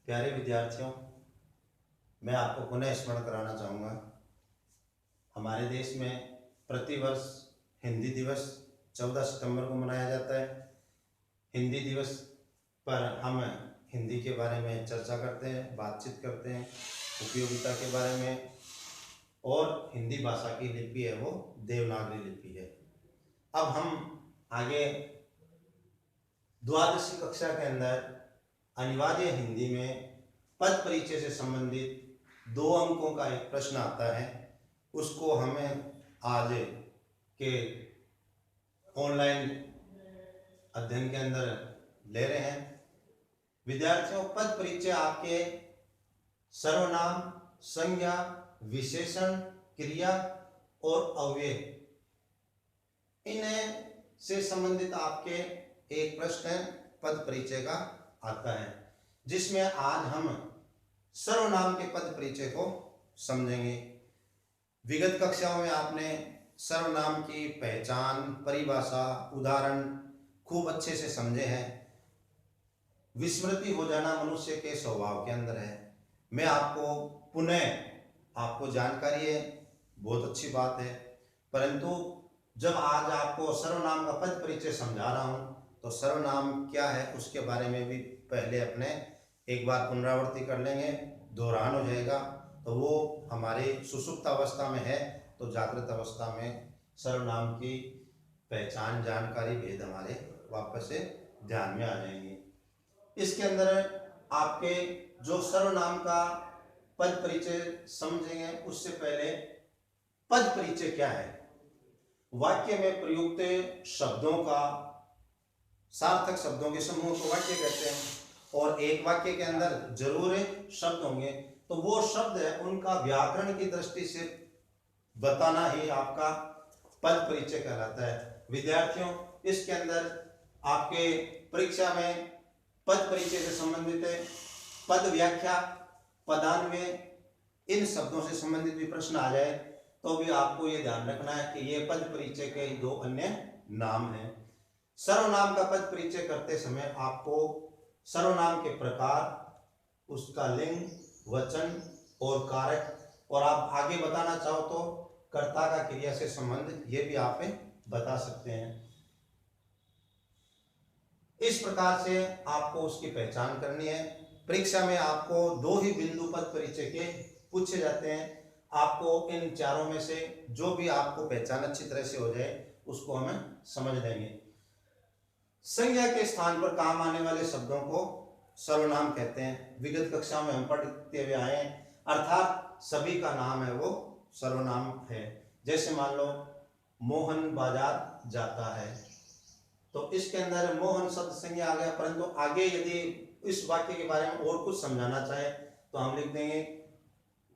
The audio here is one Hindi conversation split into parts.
प्यारे विद्यार्थियों, मैं आपको पुनः स्मरण कराना चाहूँगा। हमारे देश में प्रतिवर्ष हिंदी दिवस 14 सितंबर को मनाया जाता है। हिंदी दिवस पर हम हिंदी के बारे में चर्चा करते हैं, बातचीत करते हैं, उपयोगिता के बारे में। और हिंदी भाषा की लिपि है वो देवनागरी लिपि है। अब हम आगे द्वादशी कक्षा के अंदर अनिवार्य हिंदी में पद परिचय से संबंधित 2 अंकों का एक प्रश्न आता है। उसको हमें आज के ऑनलाइन अध्ययन के अंदर ले रहे हैं। विद्यार्थियों, पद परिचय आपके सर्वनाम, संज्ञा, विशेषण, क्रिया और अव्यय, इन्हें से संबंधित आपके एक प्रश्न पद परिचय का आता है, जिसमें आज हम सर्वनाम के पद परिचय को समझेंगे। विगत कक्षाओं में आपने सर्वनाम की पहचान, परिभाषा, उदाहरण खूब अच्छे से समझे हैं। विस्मृति हो जाना मनुष्य के स्वभाव के अंदर है। मैं आपको पुनः आपको जानकारी है, बहुत अच्छी बात है, परंतु जब आज आपको सर्वनाम का पद परिचय समझा रहा हूं तो सर्वनाम क्या है उसके बारे में भी पहले अपने एक बार पुनरावृत्ति कर लेंगे, दोहरान हो जाएगा। तो वो हमारे सुषुप्त अवस्था में है, तो जागृत अवस्था में सर्वनाम की पहचान, जानकारी, भेद हमारे वापस से ध्यान में आ जाएंगे। इसके अंदर आपके जो सर्वनाम का पद परिचय समझेंगे उससे पहले पद परिचय क्या है। वाक्य में प्रयुक्त शब्दों का, सार्थक शब्दों के समूह को वाक्य कहते हैं। और एक वाक्य के अंदर जरूर शब्द होंगे, तो वो शब्द है उनका व्याकरण की दृष्टि से बताना ही आपका पद परिचय कहलाता है। विद्यार्थियों, इसके अंदर आपके परीक्षा में पद परिचय से संबंधित है पद व्याख्या, पदान्वय, इन शब्दों से संबंधित भी प्रश्न आ जाए तो भी आपको ये ध्यान रखना है कि ये पद परिचय के 2 अन्य नाम हैं। सर्वनाम का पद परिचय करते समय आपको सर्वनाम के प्रकार, उसका लिंग, वचन और कारक, और आप आगे बताना चाहो तो कर्ता का क्रिया से संबंध, ये भी आप बता सकते हैं। इस प्रकार से आपको उसकी पहचान करनी है। परीक्षा में आपको 2 ही बिंदु पद परिचय के पूछे जाते हैं। आपको इन चारों में से जो भी आपको पहचान अच्छी तरह से हो जाए उसको हमें समझ लेंगे। संज्ञा के स्थान पर काम आने वाले शब्दों को सर्वनाम कहते हैं। विगत कक्षा में हम पढ़ते हुए आए हैं, अर्थात सभी का नाम है वो सर्वनाम है। जैसे मान लो मोहन बाजार जाता है, तो इसके अंदर मोहन शब्द संज्ञा आ गया, परंतु आगे यदि इस वाक्य के बारे में और कुछ समझाना चाहे तो हम लिख देंगे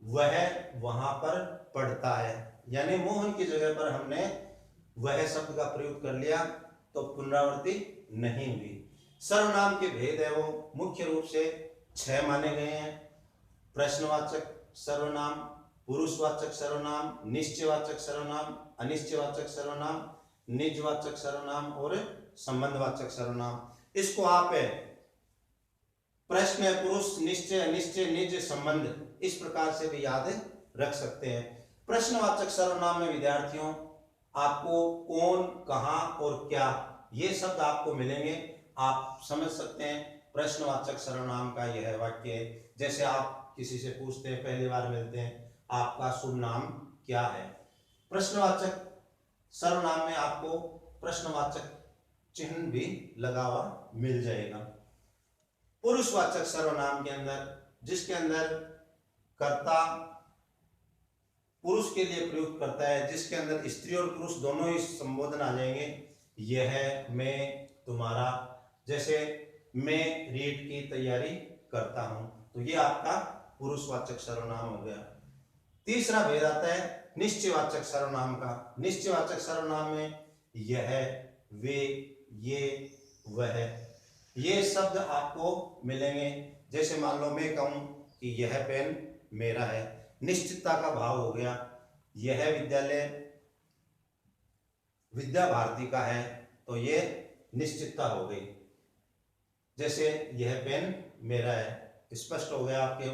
वह वहां पर पढ़ता है। यानी मोहन की जगह पर हमने वह शब्द का प्रयोग कर लिया तो पुनरावृत्ति नहीं हुई। सर्वनाम के भेद है वो मुख्य रूप से 6 माने गए हैं। प्रश्नवाचक सर्वनाम, पुरुषवाचक सर्वनाम, निश्चयवाचक सर्वनाम, अनिश्चयवाचक सर्वनाम, निजवाचक सर्वनाम और संबंधवाचक सर्वनाम। इसको आप प्रश्न, पुरुष, निश्चय, अनिश्चय, निज, संबंध, इस प्रकार से भी याद रख सकते हैं। प्रश्नवाचक सर्वनाम में विद्यार्थियों आपको कौन, कहां और क्या, ये शब्द आपको मिलेंगे। आप समझ सकते हैं प्रश्नवाचक सर्वनाम का यह वाक्य है। जैसे आप किसी से पूछते हैं, पहली बार मिलते हैं, आपका शुभ नाम क्या है। प्रश्नवाचक सर्वनाम में आपको प्रश्नवाचक चिन्ह भी लगा हुआ मिल जाएगा। पुरुषवाचक सर्वनाम के अंदर, जिसके अंदर कर्ता पुरुष के लिए प्रयुक्त करता है, जिसके अंदर स्त्री और पुरुष दोनों ही संबोधन आ जाएंगे। यह, मैं, तुम्हारा। जैसे मैं रीट की तैयारी करता हूं, तो ये आपका पुरुषवाचक सर्वनाम हो गया। तीसरा भेद आता है निश्चयवाचक सर्वनाम का। निश्चयवाचक सर्वनाम में यह, वे, ये, वह, ये शब्द आपको मिलेंगे। जैसे मान लो मैं कहूं कि यह पेन मेरा है, निश्चितता का भाव हो गया। यह विद्यालय विद्या भारती का है, तो ये निश्चितता हो गई। जैसे यह पेन मेरा है, स्पष्ट हो गया आपके।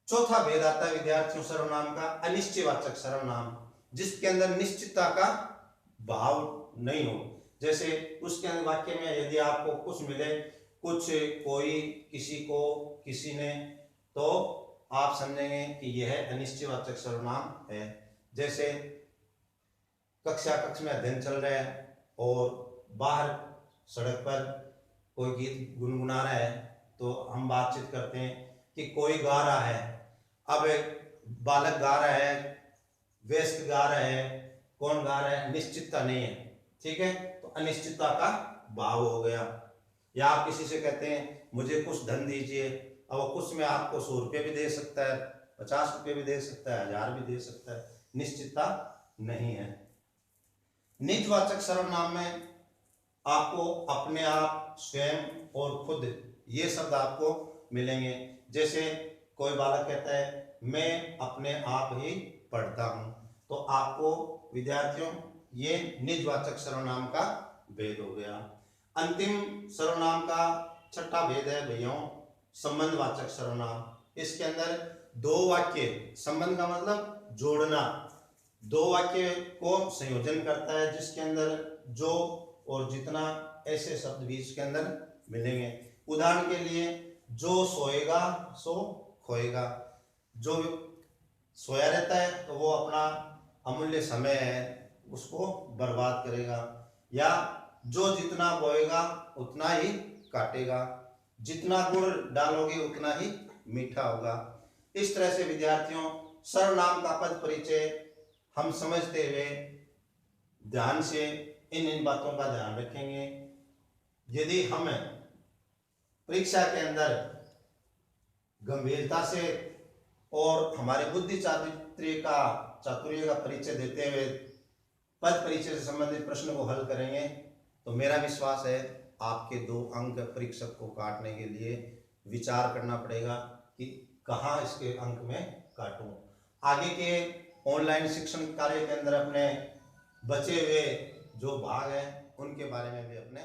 चौथा भेद आता है विद्यार्थियों सर्वनाम का अनिश्चयवाचक सर्वनाम, जिसके अंदर निश्चितता का भाव नहीं हो। जैसे उसके अंदर वाक्य में यदि आपको कुछ मिले, कुछ, कोई, किसी को, किसी ने, तो आप समझेंगे कि यह अनिश्चयवाचक सर्वनाम है। जैसे कक्ष में अध्ययन चल रहा है और बाहर सड़क पर कोई गीत गुनगुना रहा है, तो हम बातचीत करते हैं कि कोई गा रहा है। अब बालक गा रहा है, वयस्क गा रहा है, कौन गा रहा है, निश्चितता नहीं है। ठीक है, तो अनिश्चितता का भाव हो गया। या आप किसी से कहते हैं मुझे कुछ धन दीजिए, अब कुछ में आपको 100 रुपये भी दे सकता है, 50 रुपये भी दे सकता है, 1000 भी दे सकता है, निश्चितता नहीं है। निजवाचक सर्वनाम में आपको अपने आप, स्वयं और खुद, ये शब्द आपको मिलेंगे। जैसे कोई बालक कहता है मैं अपने आप ही पढ़ता हूं, तो आपको विद्यार्थियों ये निजवाचक सर्वनाम का भेद हो गया। अंतिम सर्वनाम का छठा भेद है भैया संबंधवाचक सर्वनाम। इसके अंदर दो वाक्य, संबंध का मतलब जोड़ना, दो वाक्य को संयोजन करता है, जिसके अंदर जो और जितना ऐसे शब्द भी इसके अंदर मिलेंगे। उदाहरण के लिए, जो सोएगा सो खोएगा। जो सोया रहता है तो वो अपना अमूल्य समय है उसको बर्बाद करेगा। या जो जितना बोएगा उतना ही काटेगा, जितना गुड़ डालोगे उतना ही मीठा होगा। इस तरह से विद्यार्थियों सर्वनाम का पद परिचय हम समझते हुए ध्यान से इन बातों का ध्यान रखेंगे। यदि हम परीक्षा के अंदर गंभीरता से और हमारे बुद्धि चातुर्य का परिचय देते हुए पद परिचय से संबंधित प्रश्न को हल करेंगे, तो मेरा विश्वास है आपके 2 अंक परीक्षक को काटने के लिए विचार करना पड़ेगा कि कहाँ इसके अंक में काटूं। आगे के ऑनलाइन शिक्षण कार्य के अंदर अपने बचे हुए जो भाग हैं उनके बारे में भी अपने